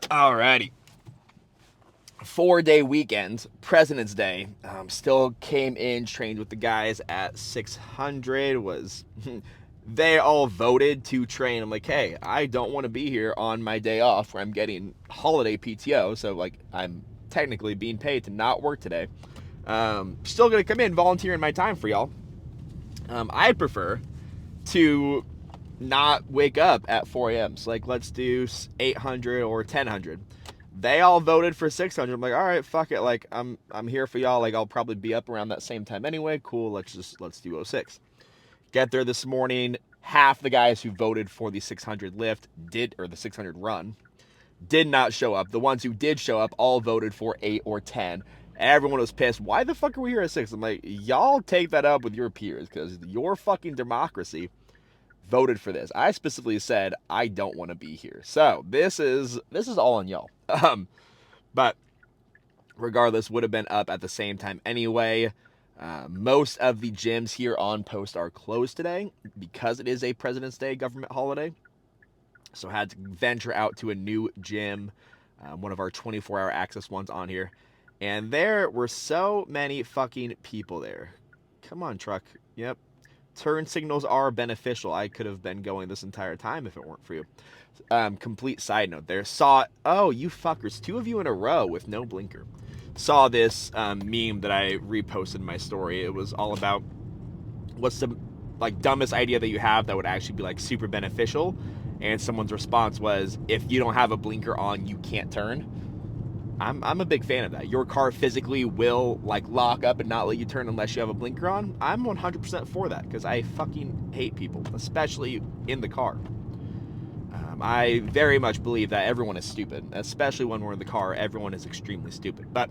Alrighty. 4-day weekend, President's Day. Still came in, trained with the guys at 600. Was they all voted to train? I'm like, hey, I don't want to be here on my day off where I'm getting holiday PTO. So like, I'm technically being paid to not work today. Still gonna come in, volunteering my time for y'all. I prefer to not wake up at 4 a.m. So like, let's do 800 or 1000. They all voted for 600. I'm like, all right, fuck it. Like, I'm here for y'all. Like, I'll probably be up around that same time anyway. Cool. Let's do 06. Get there this morning. Half the guys who voted for the 600 lift or the 600 run did not show up. The ones who did show up all voted for 8 or 10. Everyone was pissed. Why the fuck are we here at 6? I'm like, y'all take that up with your peers because your fucking democracy voted for this. I specifically said I don't want to be here. So this is all on y'all. But regardless, would have been up at the same time anyway. Most of the gyms here on post are closed today because it is a President's Day government holiday. So I had to venture out to a new gym, one of our 24-hour access ones on here. And there were so many fucking people there. Come on, truck. Yep. Turn signals are beneficial. I could have been going this entire time if it weren't for you. Complete side note there. Oh, you fuckers. 2 of you in a row with no blinker. Saw this meme that I reposted in my story. It was all about what's the dumbest idea that you have that would actually be like super beneficial. And someone's response was, if you don't have a blinker on, you can't turn. I'm a big fan of that. Your car physically will lock up and not let you turn unless you have a blinker on. I'm 100% for that because I fucking hate people, especially in the car. I very much believe that everyone is stupid, especially when we're in the car. Everyone is extremely stupid. But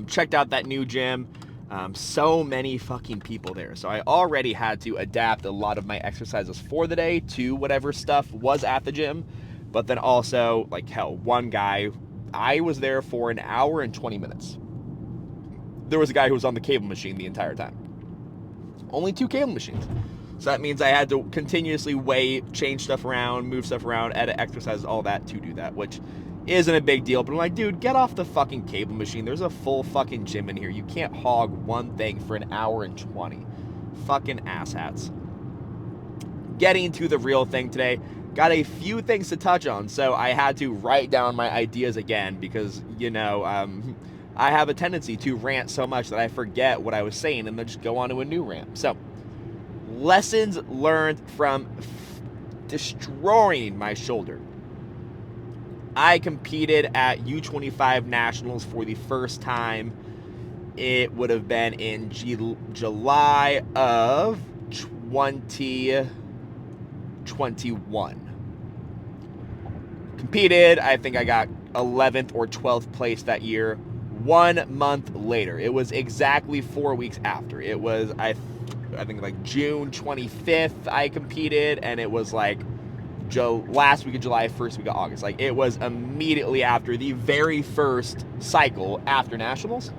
checked out that new gym. So many fucking people there. So I already had to adapt a lot of my exercises for the day to whatever stuff was at the gym. But then also, one guy, I was there for an hour and 20 minutes. There was a guy who was on the cable machine the entire time. Only 2 cable machines. So that means I had to continuously wait, change stuff around, move stuff around, edit exercises, all that to do that, which isn't a big deal. But I'm like, dude, get off the fucking cable machine. There's a full fucking gym in here. You can't hog one thing for an hour and 20. Fucking asshats. Getting to the real thing today. Got a few things to touch on, so I had to write down my ideas again because, I have a tendency to rant so much that I forget what I was saying and then just go on to a new rant. So, lessons learned from destroying my shoulder. I competed at U25 Nationals for the first time. It would have been in July of 2021. Competed, I think I got 11th or 12th place that year. 1 month later, it was exactly 4 weeks after. It was, I think June 25th I competed, and it was last week of July, first week of August. It was immediately after the very first cycle after Nationals.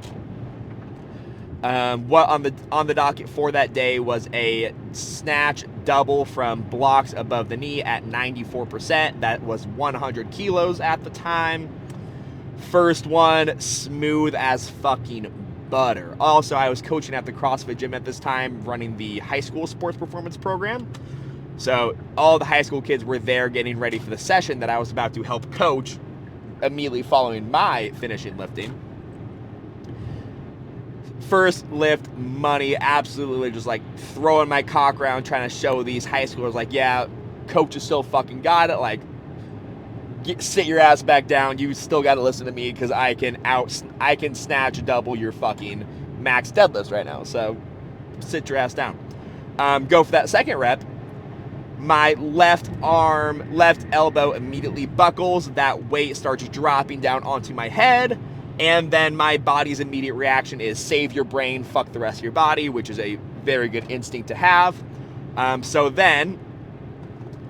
What on the docket for that day was a snatch double from blocks above the knee at 94%. That was 100 kilos at the time. First one, smooth as fucking butter. Also, I was coaching at the CrossFit gym at this time, running the high school sports performance program. So all the high school kids were there getting ready for the session that I was about to help coach immediately following my finishing lifting. First lift, money, absolutely just throwing my cock around, trying to show these high schoolers yeah, coach is still fucking got it. Sit your ass back down. You still got to listen to me because I can snatch double your fucking max deadlifts right now. So sit your ass down. Go for that second rep. My left elbow immediately buckles. That weight starts dropping down onto my head. And then my body's immediate reaction is save your brain, fuck the rest of your body, which is a very good instinct to have. So then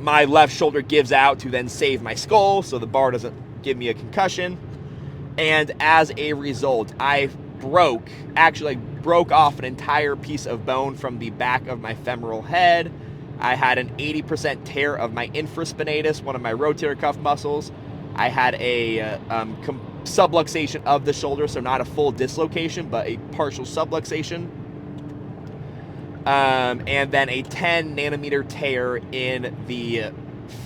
my left shoulder gives out to then save my skull so the bar doesn't give me a concussion. And as a result, I broke off an entire piece of bone from the back of my femoral head. I had an 80% tear of my infraspinatus, one of my rotator cuff muscles. I had a subluxation of the shoulder, so not a full dislocation, but a partial subluxation. And then a 10 nanometer tear in the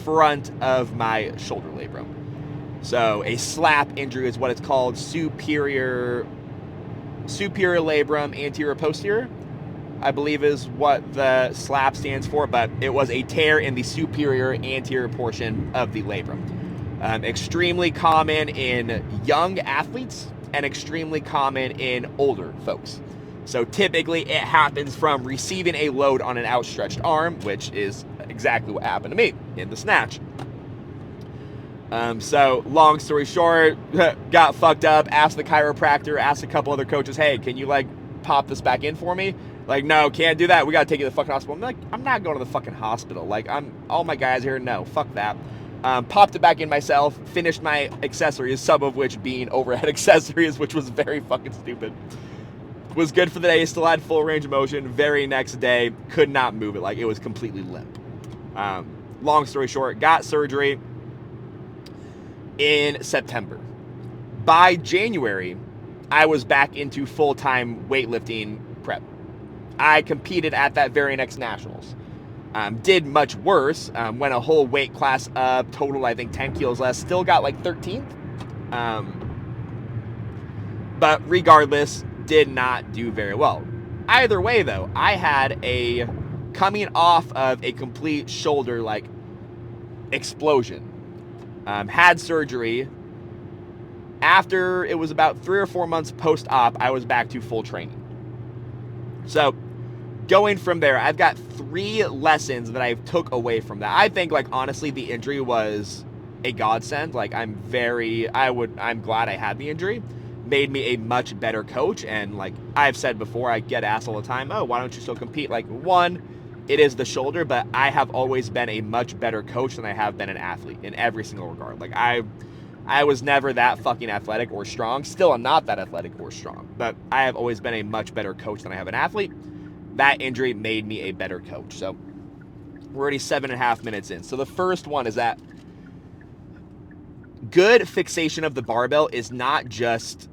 front of my shoulder labrum. So a slap injury is what it's called, superior labrum anterior posterior, I believe is what the slap stands for, but it was a tear in the superior anterior portion of the labrum. Extremely common in young athletes and extremely common in older folks. So typically it happens from receiving a load on an outstretched arm, which is exactly what happened to me in the snatch. So long story short, got fucked up, asked the chiropractor, asked a couple other coaches, hey, can you like pop this back in for me? Like, no, can't do that. We got to take you to the fucking hospital. I'm like, I'm not going to the fucking hospital. Like, all my guys here, no, fuck that. Popped it back in myself, finished my accessories, some of which being overhead accessories, which was very fucking stupid. Was good for the day, still had full range of motion. Very next day, could not move it. Like, it was completely limp. Long story short, got surgery in September. By January, I was back into full-time weightlifting prep. I competed at that very next nationals. Did much worse, went a whole weight class up, total I think 10 kilos less, still got like 13th. But regardless, did not do very well. Either way though, I had a coming off of a complete shoulder like explosion. Had surgery. After it was about 3 or 4 months post-op, I was back to full training. So going from there, I've got 3 lessons that I took away from that. I think, like, honestly, the injury was a godsend. Like, I'm glad I had the injury. Made me a much better coach. And like I've said before, I get asked all the time, oh, why don't you still compete? Like, one, it is the shoulder, but I have always been a much better coach than I have been an athlete in every single regard. Like, I was never that fucking athletic or strong. Still, I'm not that athletic or strong, but I have always been a much better coach than I have an athlete. That injury made me a better coach. So we're already 7.5 minutes in. So the first one is that good fixation of the barbell is not just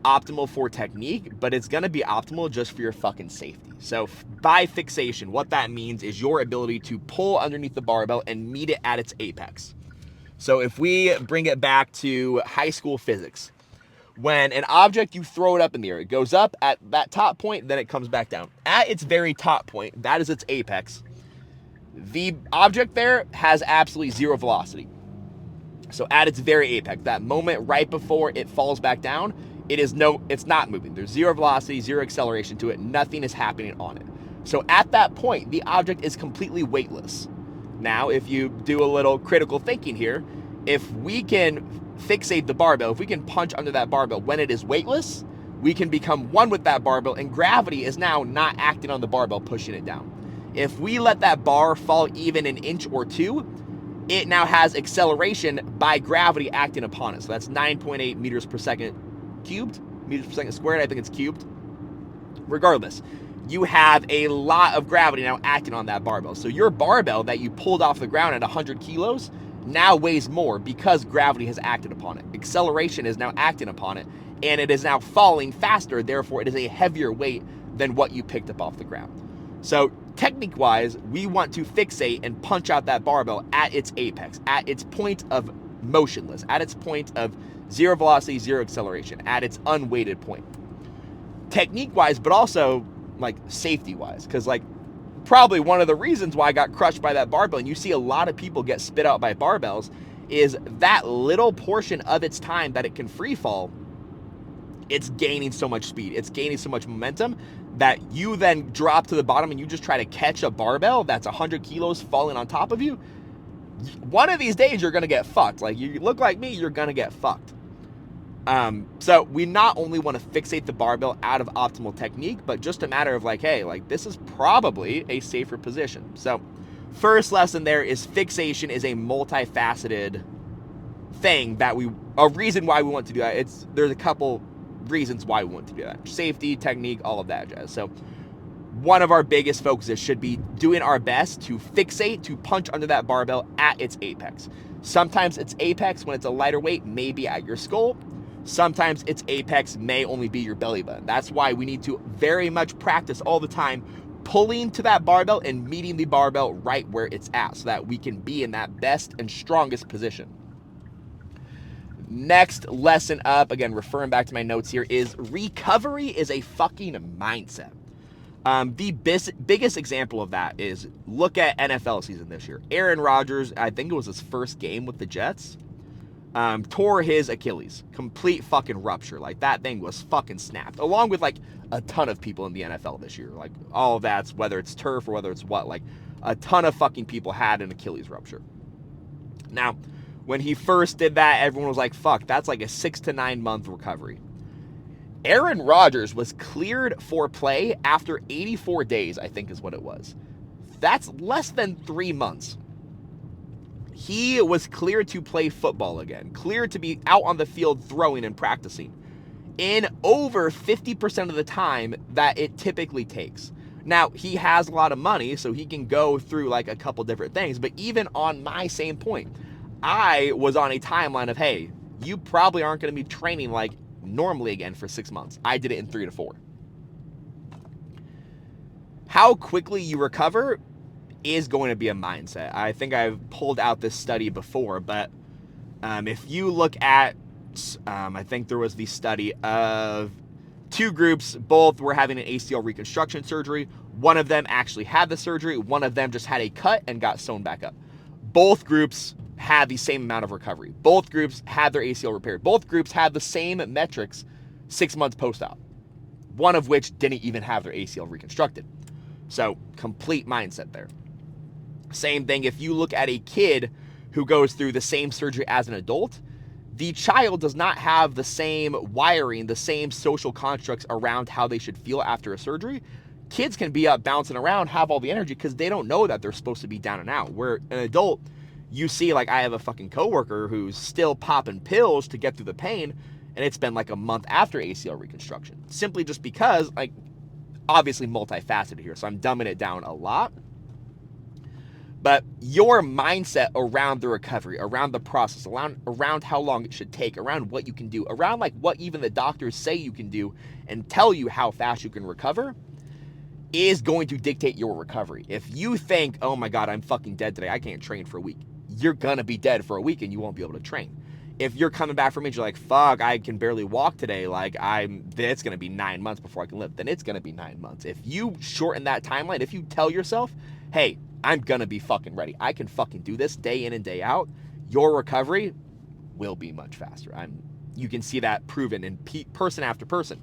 optimal for technique, but it's going to be optimal just for your fucking safety. So by fixation, what that means is your ability to pull underneath the barbell and meet it at its apex. So if we bring it back to high school physics, when an object, you throw it up in the air, it goes up at that top point, then it comes back down. At its very top point, that is its apex, the object there has absolutely zero velocity. So at its very apex, that moment right before it falls back down, it's not moving. There's zero velocity, zero acceleration to it. Nothing is happening on it. So at that point, the object is completely weightless. Now, if you do a little critical thinking here, if we can fixate the barbell, if we can punch under that barbell when it is weightless, we can become one with that barbell, and gravity is now not acting on the barbell, pushing it down. If we let that bar fall even an inch or two, it now has acceleration by gravity acting upon it. So that's 9.8 meters per second cubed, meters per second squared, I think it's cubed. Regardless, you have a lot of gravity now acting on that barbell. So your barbell that you pulled off the ground at 100 kilos now weighs more because gravity has acted upon it. Acceleration is now acting upon it, and it is now falling faster. Therefore, it is a heavier weight than what you picked up off the ground. So technique-wise, we want to fixate and punch out that barbell at its apex, at its point of motionless, at its point of zero velocity, zero acceleration, at its unweighted point. Technique-wise, but also like safety-wise, because like probably one of the reasons why I got crushed by that barbell, and you see a lot of people get spit out by barbells, is that little portion of its time that it can free fall, it's gaining so much speed, it's gaining so much momentum that you then drop to the bottom and you just try to catch a barbell that's 100 kilos falling on top of you. One of these days you're gonna get fucked. Like, you look like me, you're gonna get fucked. So we not only want to fixate the barbell out of optimal technique, but just a matter of like, hey, like, this is probably a safer position. So first lesson there is fixation is a multifaceted thing a reason why we want to do that. There's a couple reasons why we want to do that. Safety, technique, all of that jazz. So one of our biggest focuses should be doing our best to fixate, to punch under that barbell at its apex. Sometimes its apex, when it's a lighter weight, may be at your skull. Sometimes its apex may only be your belly button. That's why we need to very much practice all the time pulling to that barbell and meeting the barbell right where it's at so that we can be in that best and strongest position. Next lesson up, again, referring back to my notes here, is recovery is a fucking mindset. The biggest example of that is look at NFL season this year. Aaron Rodgers, I think it was his first game with the Jets, tore his Achilles. Complete fucking rupture. Like, that thing was fucking snapped. Along with, like, a ton of people in the NFL this year. Like, all of that's, whether it's turf or whether it's what, like, a ton of fucking people had an Achilles rupture. Now, when he first did that, everyone was like, fuck, that's like a 6 to 9 month recovery. Aaron Rodgers was cleared for play after 84 days, I think is what it was. That's less than 3 months. He was cleared to play football again, cleared to be out on the field throwing and practicing in over 50% of the time that it typically takes. Now, he has a lot of money, so he can go through like a couple different things, but even on my same point, I was on a timeline of, hey, you probably aren't going to be training like normally again for 6 months. I did it in 3 to 4. How quickly you recover is going to be a mindset. I think I've pulled out this study before, but if you look at, I think there was the study of 2 groups, both were having an ACL reconstruction surgery. One of them actually had the surgery. One of them just had a cut and got sewn back up. Both groups had the same amount of recovery. Both groups had their ACL repaired. Both groups had the same metrics 6 months post-op, one of which didn't even have their ACL reconstructed. So, complete mindset there. Same thing if you look at a kid who goes through the same surgery as an adult, the child does not have the same wiring, the same social constructs around how they should feel after a surgery. Kids can be up bouncing around, have all the energy because they don't know that they're supposed to be down and out. Where an adult, you see, like I have a fucking coworker who's still popping pills to get through the pain, and it's been like a month after ACL reconstruction. Simply just because, like, obviously multifaceted here, so I'm dumbing it down a lot. But your mindset around the recovery, around the process, around how long it should take, around what you can do, around like what even the doctors say you can do and tell you how fast you can recover is going to dictate your recovery. If you think, oh my God, I'm fucking dead today, I can't train for a week, you're gonna be dead for a week and you won't be able to train. If you're coming back from injury, like, fuck, I can barely walk today, like it's gonna be 9 months before I can live, then it's gonna be 9 months. If you shorten that timeline, if you tell yourself, hey, I'm gonna be fucking ready, I can fucking do this day in and day out, your recovery will be much faster. You can see that proven in person after person.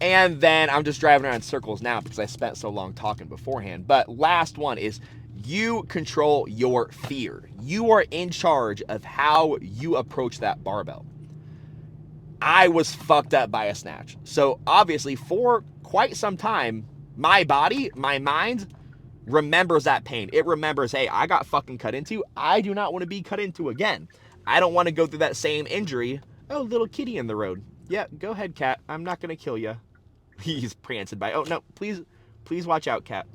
And then I'm just driving around in circles now because I spent so long talking beforehand. But last one is you control your fear. You are in charge of how you approach that barbell. I was fucked up by a snatch. So obviously for quite some time, my body, my mind remembers that pain. It remembers, hey, I got fucking cut into. I do not want to be cut into again. I don't want to go through that same injury. Oh, little kitty in the road. Yeah, go ahead, cat. I'm not going to kill you. He's prancing by. Oh, no, please watch out, cat.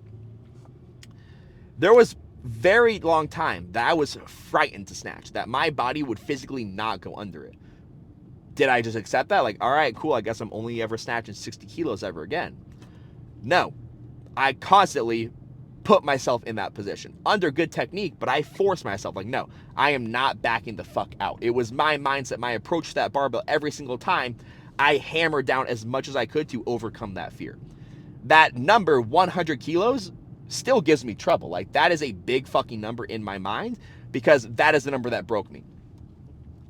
There was very long time that I was frightened to snatch, that my body would physically not go under it. Did I just accept that? Like, all right, cool, I guess I'm only ever snatching 60 kilos ever again. No, I constantly put myself in that position under good technique, but I forced myself, like, no, I am not backing the fuck out. It was my mindset, my approach to that barbell every single time. I hammered down as much as I could to overcome that fear. That number, 100 kilos, still gives me trouble. Like, that is a big fucking number in my mind because that is the number that broke me.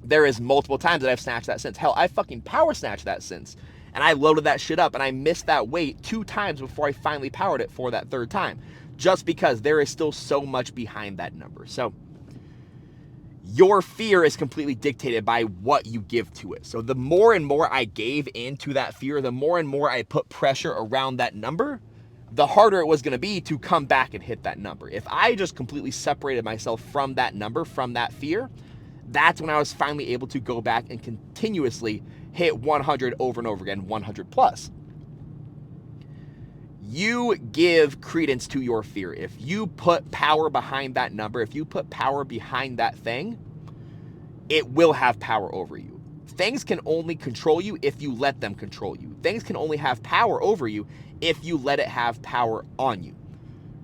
There is multiple times that I've snatched that since. Hell, I fucking power snatched that since. And I loaded that shit up and I missed that weight 2 times before I finally powered it for that 3rd time. Just because there is still so much behind that number. So your fear is completely dictated by what you give to it. So the more and more I gave into that fear, the more and more I put pressure around that number, the harder it was going to be to come back and hit that number. If I just completely separated myself from that number, from that fear, that's when I was finally able to go back and continuously hit 100 over and over again, 100 plus. You give credence to your fear. If you put power behind that number, if you put power behind that thing, it will have power over you. Things can only control you if you let them control you. Things can only have power over you if you let it have power on you.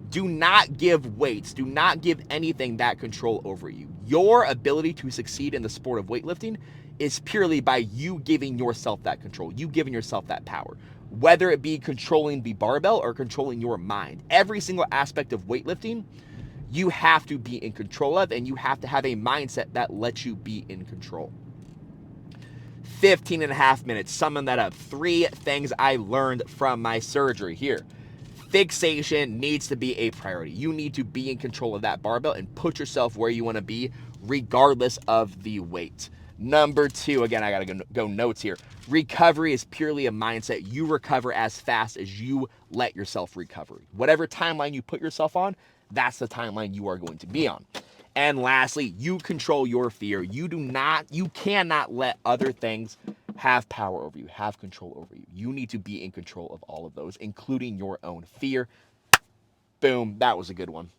Do not give weights, do not give anything that control over you. Your ability to succeed in the sport of weightlifting is purely by you giving yourself that control, you giving yourself that power, whether it be controlling the barbell or controlling your mind. Every single aspect of weightlifting, you have to be in control of, and you have to have a mindset that lets you be in control. 15 and a half minutes, summing that up. 3 things I learned from my surgery here. Fixation needs to be a priority. You need to be in control of that barbell and put yourself where you want to be, regardless of the weight. Number 2, again, I gotta go notes here. Recovery is purely a mindset. You recover as fast as you let yourself recover. Whatever timeline you put yourself on, that's the timeline you are going to be on. And lastly, you control your fear. You cannot let other things have power over you, have control over you. You need to be in control of all of those, including your own fear. Boom, that was a good one.